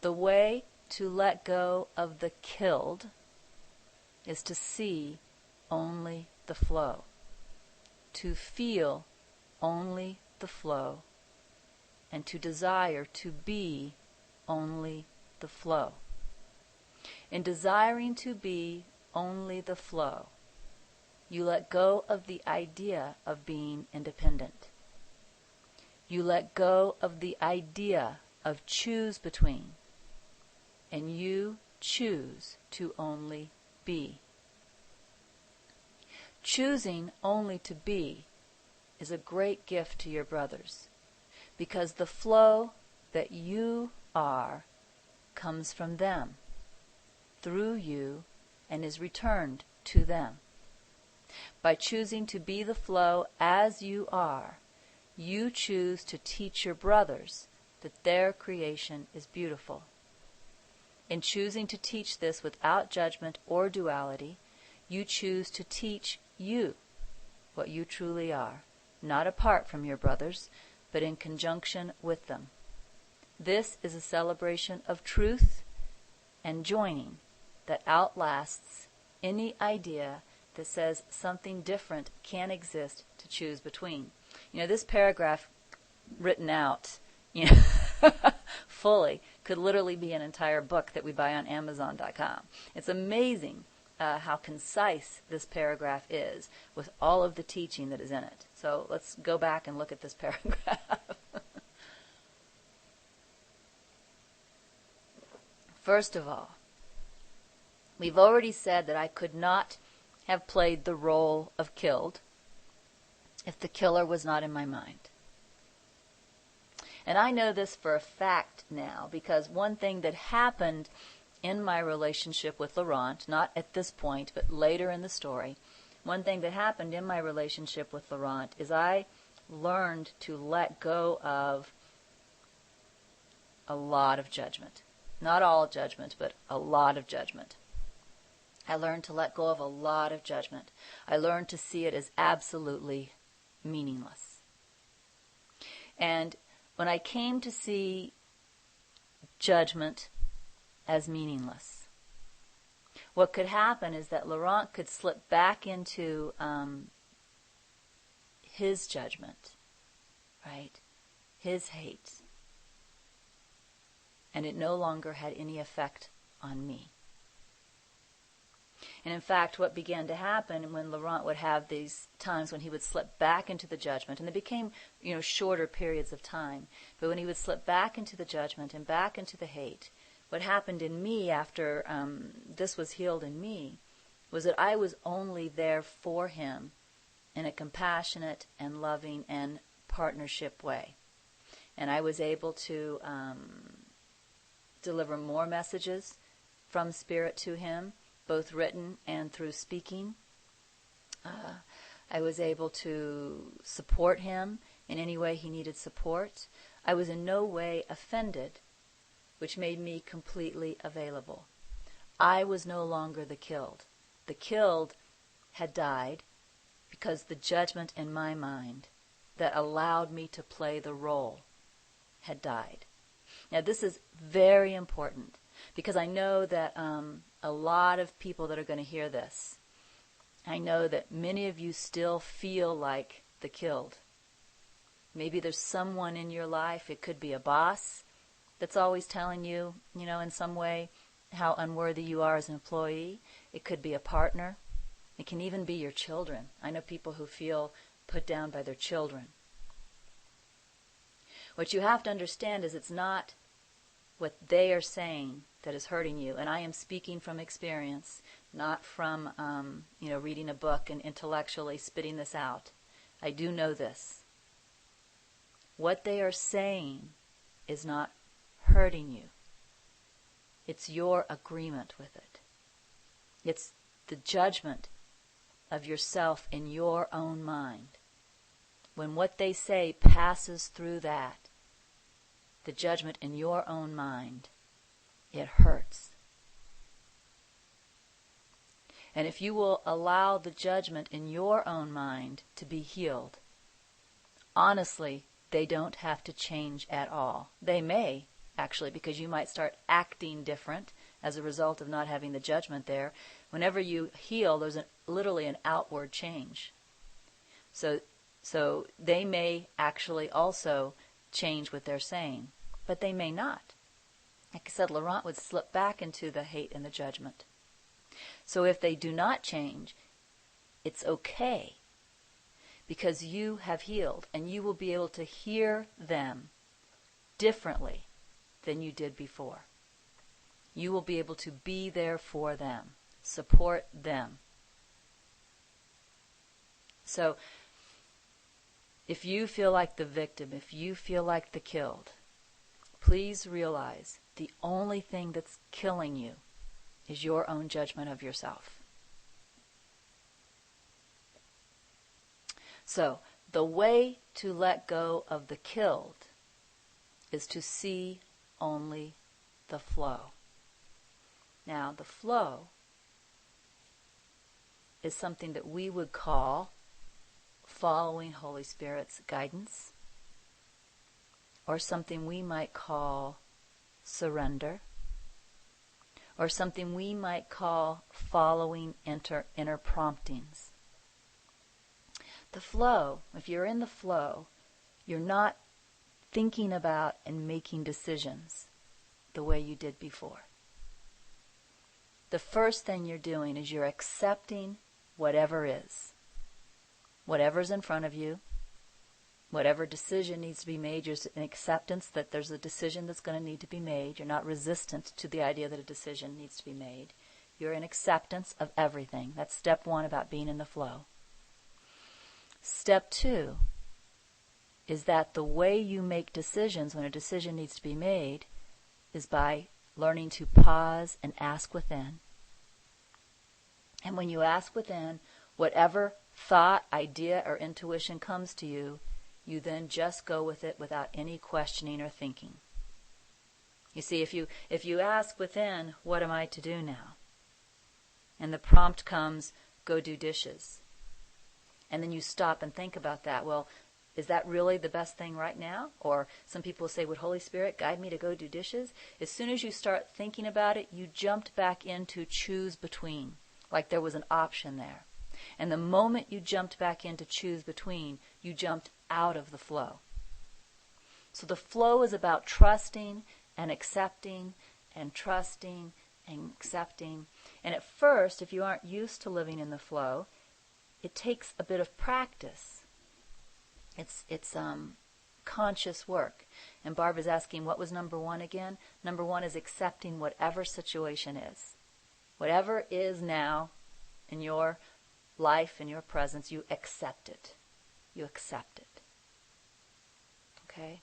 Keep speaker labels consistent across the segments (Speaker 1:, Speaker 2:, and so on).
Speaker 1: The way to let go of the killed is to see only the flow, to feel only the flow, and to desire to be only the flow. In desiring to be only the flow, you let go of the idea of being independent. You let go of the idea of choose between, and you choose to only be. Choosing only to be is a great gift to your brothers, because the flow that you are comes from them, through you, and is returned to them. By choosing to be the flow as you are, you choose to teach your brothers that their creation is beautiful. In choosing to teach this without judgment or duality, you choose to teach you what you truly are, not apart from your brothers, but in conjunction with them. This is a celebration of truth and joining that outlasts any idea that says something different can exist to choose between. This paragraph written out, fully, could literally be an entire book that we buy on Amazon.com. It's amazing how concise this paragraph is with all of the teaching that is in it. So let's go back and look at this paragraph. First of all, we've already said that I could not have played the role of killed if the killer was not in my mind. And I know this for a fact now, because one thing that happened in my relationship with Laurent, not at this point, but later in the story, one thing that happened in my relationship with Laurent is I learned to let go of a lot of judgment. Not all judgment, but a lot of judgment. I learned to let go of a lot of judgment. I learned to see it as absolutely meaningless. And when I came to see judgment as meaningless, what could happen is that Laurent could slip back into his judgment, right? His hate. And it no longer had any effect on me. And in fact, what began to happen when Laurent would have these times when he would slip back into the judgment, and they became, shorter periods of time, but when he would slip back into the judgment and back into the hate, what happened in me after this was healed in me was that I was only there for him in a compassionate and loving and partnership way. And I was able to deliver more messages from Spirit to him, both written and through speaking. I was able to support him in any way he needed support. I was in no way offended, which made me completely available. I was no longer the killed. The killed had died because the judgment in my mind that allowed me to play the role had died. Now, this is very important because I know that a lot of people that are going to hear this, I know that many of you still feel like the killed. Maybe there's someone in your life, it could be a boss that's always telling you, in some way how unworthy you are as an employee. It could be a partner. It can even be your children. I know people who feel put down by their children. What you have to understand is it's not what they are saying that is hurting you. And I am speaking from experience, not from, reading a book and intellectually spitting this out. I do know this. What they are saying is not hurting you. It's your agreement with it. It's the judgment of yourself in your own mind. When what they say passes through that, the judgment in your own mind, it hurts. And if you will allow the judgment in your own mind to be healed, honestly, they don't have to change at all. They may actually, because you might start acting different as a result of not having the judgment there. Whenever you heal, there's literally an outward change. So they may actually also change what they're saying, but they may not. Like I said, Laurent would slip back into the hate and the judgment. So if they do not change, it's okay, because you have healed, and you will be able to hear them differently than you did before. You will be able to be there for them, support them. So if you feel like the victim, if you feel like the killed, please realize the only thing that's killing you is your own judgment of yourself. So the way to let go of the killed is to see only the flow. Now, the flow is something that we would call following Holy Spirit's guidance, or something we might call surrender, or something we might call following inner promptings. The flow, if you're in the flow, you're not thinking about and making decisions the way you did before. The first thing you're doing is you're accepting whatever is. Whatever's in front of you, whatever decision needs to be made, there's an acceptance that there's a decision that's going to need to be made. You're not resistant to the idea that a decision needs to be made. You're in acceptance of everything. That's step one about being in the flow. Step two is that the way you make decisions when a decision needs to be made is by learning to pause and ask within. And when you ask within, whatever thought, idea, or intuition comes to you, you then just go with it without any questioning or thinking. You see, if you ask within, what am I to do now? And the prompt comes, go do dishes. And then you stop and think about that. Well, is that really the best thing right now? Or some people say, would Holy Spirit guide me to go do dishes? As soon as you start thinking about it, you jumped back into choose between, like there was an option there. And the moment you jumped back into choose between, you jumped out of the flow. So the flow is about trusting and accepting and trusting and accepting. And at first, if you aren't used to living in the flow, it takes a bit of practice. It's conscious work. And Barbara's asking, what was number one again? Number one is accepting whatever situation is. Whatever is now in your life, in your presence, you accept it. You accept it. Okay?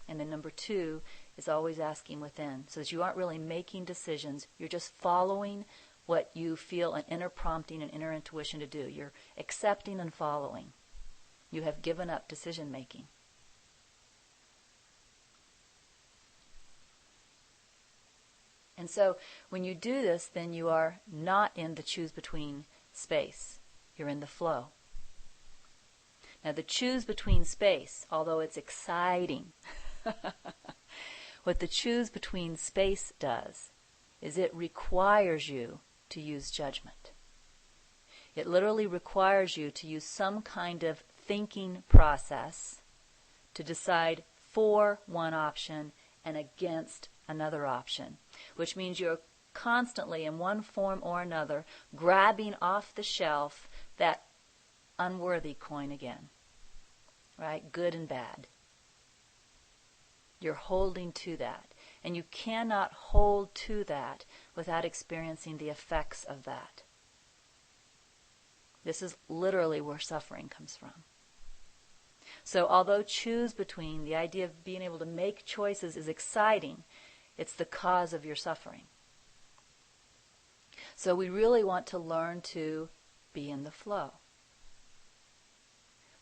Speaker 1: And then number two is always asking within. So that you aren't really making decisions. You're just following what you feel an inner prompting and inner intuition to do. You're accepting and following. You have given up decision making. And so when you do this, then you are not in the choose between space. You're in the flow. Now the choose between space, although it's exciting, what the choose between space does is it requires you to use judgment. It literally requires you to use some kind of thinking process to decide for one option and against another option, which means you're constantly, in one form or another, grabbing off the shelf that unworthy coin again, right? Good and bad. You're holding to that. And you cannot hold to that without experiencing the effects of that. This is literally where suffering comes from. So although choose between, the idea of being able to make choices is exciting, it's the cause of your suffering. So we really want to learn to be in the flow.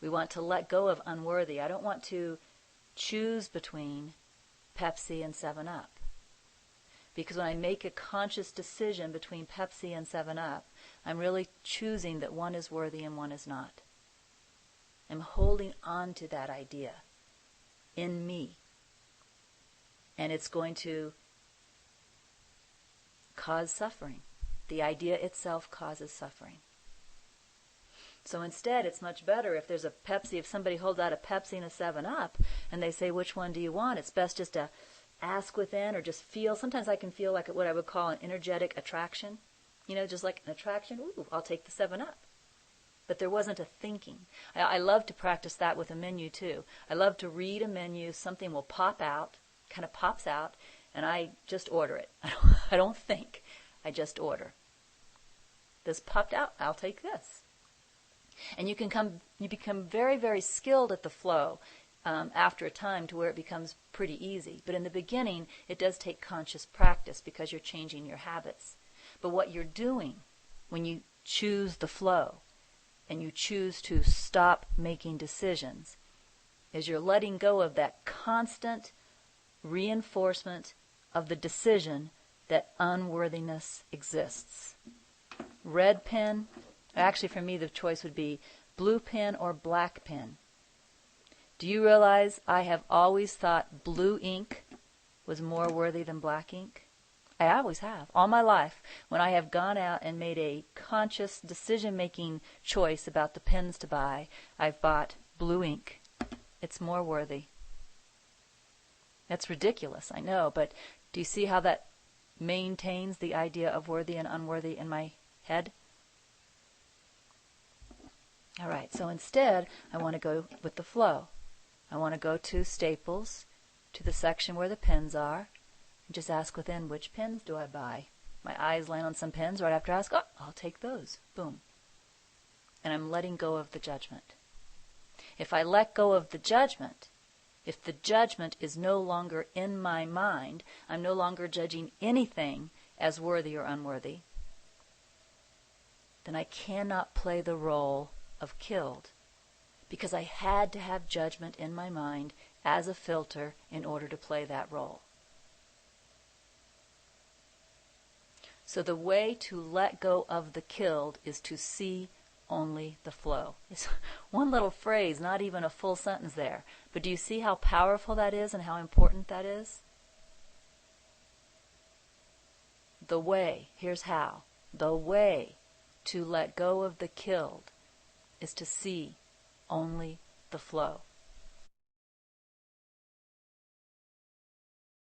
Speaker 1: We want to let go of unworthy. I don't want to choose between Pepsi and 7-Up. Because when I make a conscious decision between Pepsi and 7-Up, I'm really choosing that one is worthy and one is not. I'm holding on to that idea in me. and it's going to cause suffering. The idea itself causes suffering. So instead, it's much better if there's a Pepsi, if somebody holds out a Pepsi and a 7-Up, and they say, which one do you want? It's best just to ask within or just feel. Sometimes I can feel like what I would call an energetic attraction. Just like an attraction, ooh, I'll take the 7-Up. But there wasn't a thinking. I love to practice that with a menu too. I love to read a menu, something will pop out, kind of pops out, and I just order it. I don't think. I just order. This popped out, I'll take this. And you become very, very skilled at the flow after a time to where it becomes pretty easy. But in the beginning, it does take conscious practice because you're changing your habits. But what you're doing when you choose the flow and you choose to stop making decisions is you're letting go of that constant reinforcement of the decision that unworthiness exists. Red pen, actually for me the choice would be blue pen or black pen. Do you realize I have always thought blue ink was more worthy than black ink? I always have. All my life, when I have gone out and made a conscious decision-making choice about the pens to buy, I've bought blue ink. It's more worthy. That's ridiculous, I know, but do you see how that maintains the idea of worthy and unworthy in my head? All right, so instead, I want to go with the flow. I want to go to Staples, to the section where the pens are, and just ask within, which pens do I buy? My eyes land on some pens, right after I ask, oh, I'll take those. Boom. And I'm letting go of the judgment. If I let go of the judgment, if the judgment is no longer in my mind, I'm no longer judging anything as worthy or unworthy, then I cannot play the role of killed, because I had to have judgment in my mind as a filter in order to play that role. So the way to let go of the killed is to see only the flow. It's one little phrase, not even a full sentence there. But do you see how powerful that is and how important that is? The way, here's how. The way to let go of the killed is to see only the flow.